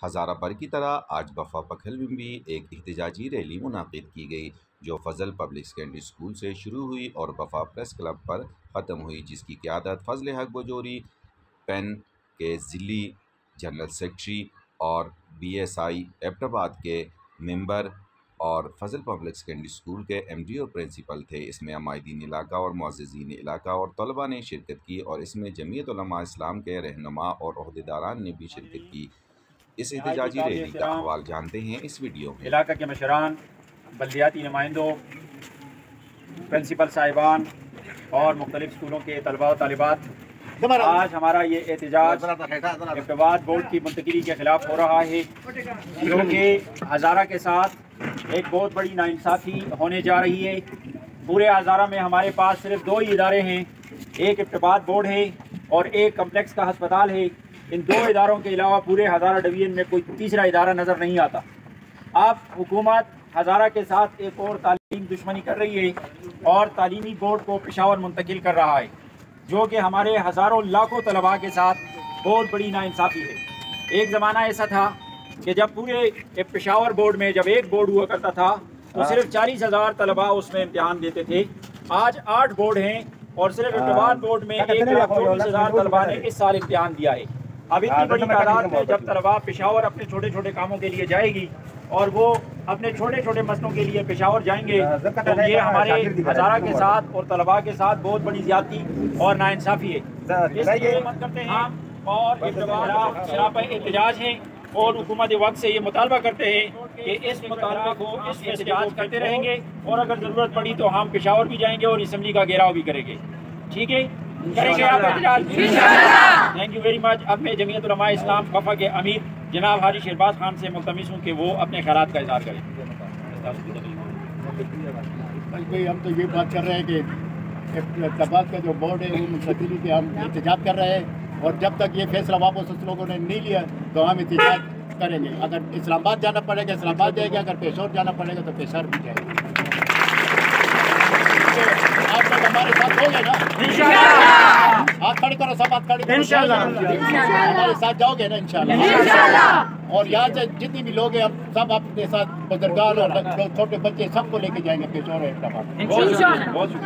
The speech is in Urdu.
ہزارہ بھر کی طرح آج بفا پکھل میں بھی ایک احتجاجی ریلی منعقد کی گئی جو فضل پبلک سیکنڈری اسکول سے شروع ہوئی اور بفا پریس کلب پر ختم ہوئی، جس کی قیادت فضل حق بجوری پین کے ضلعی جنرل سیکرٹری اور بی ایس آئی ایبٹ آباد کے ممبر اور فضل پبلک سیکنڈری اسکول کے ایم ڈی اور پرنسپل تھے۔ اس میں عمائدین علاقہ اور معززین علاقہ اور طلباء نے شرکت کی اور اس میں جمعیت علماء اسلام کے رہنما اور عہدیداران نے بھی شرکت کی۔ اس احتجاجی ریلی کا احوال جانتے ہیں اس ویڈیو میں۔ علاقہ کے مشران، بلدیاتی نمائندوں، پرنسپل صاحبان اور مختلف اسکولوں کے طلباء و طالبات، آج ہمارا یہ احتجاج ارتباط بورڈ کی منتقلی کے خلاف ہو رہا ہے، جو کہ ہزارہ کے ساتھ ایک بہت بڑی ناانصافی ہونے جا رہی ہے۔ پورے ہزارہ میں ہمارے پاس صرف 2 ہی ادارے ہیں، ایک ارتباط بورڈ ہے اور ایک کمپلیکس کا ہسپتال ہے۔ ان 2 اداروں کے علاوہ پورے ہزارہ ڈویژن میں کوئی تیسرا ادارہ نظر نہیں آتا۔ اب حکومت ہزارہ کے ساتھ ایک اور تعلیم دشمنی کر رہی ہے اور تعلیمی بورڈ کو پشاور منتقل کر رہا ہے، جو کہ ہمارے ہزاروں لاکھوں طلباء کے ساتھ بہت بڑی ناانصافی ہے۔ ایک زمانہ ایسا تھا کہ جب پورے پشاور بورڈ میں جب ایک بورڈ ہوا کرتا تھا تو صرف 40,000 طلباء اس میں امتحان دیتے تھے۔ آج 8 بورڈ ہیں اور صرف ارتباط بورڈ میں 1,24,000 طلباء نے اس سال امتحان دیا ہے۔ اب اتنی بڑی تعداد میں جب طلباء پشاور اپنے چھوٹے چھوٹے کاموں کے لیے جائے گی اور وہ اپنے چھوٹے چھوٹے مسئلوں کے لیے پشاور جائیں گے تو یہ ہمارے ہزارہ کے ساتھ اور طلباء کے ساتھ بہت بڑی زیادتی اور ناانصافی ہے۔ اس لیے مت کرتے ہیں اور شراپہ احتجاج ہیں اور حکومت وقت سے یہ مطالبہ کرتے ہیں کہ اس مطالبہ کو اس احتجاج کرتے رہیں گے اور اگر ضرورت پڑی تو ہم پشاور بھی جائیں گے اور اسمبلی کا گھیراؤ بھی کریں گے۔ ٹھیک ہے، کریں گے آپ احتجاج؟ Thank you very much. اب میں جمعیت علماء اسلام بفا کے امیر جناب حاجی شہباز خان سے ملتمس ہوں کہ وہ اپنے خیالات کا اظہار کریں۔ ہم تو یہ بات کر رہے ہیں کہ ارتباط کا جو بورڈ ہے وہ منتقلی کے ہم احتجاج کر رہے ہیں اور جب تک یہ فیصلہ واپس اس لوگوں نے نہیں لیا تو ہم احتجاج کریں گے۔ اگر اسلام آباد جانا پڑے گا اسلام آباد جائے گا، اگر پشاور جانا پڑے گا تو پشاور بھی جائے گا۔ آپ لوگ ہمارے ساتھ ہو گے نا؟ انشاءاللہ۔ ہاتھ کھڑے کرو، سب ہاتھ کھڑے کرو۔ انشاءاللہ ہمارے ساتھ جاؤ گے نا؟ انشاءاللہ۔ اور یہاں سے جتنی بھی لوگ ہیں ہم سب اپنے ساتھ بزرگان اور چھوٹے بچے سب کو لے کے جائیں گے پشاور اور ارتباط۔ بہت شکریہ۔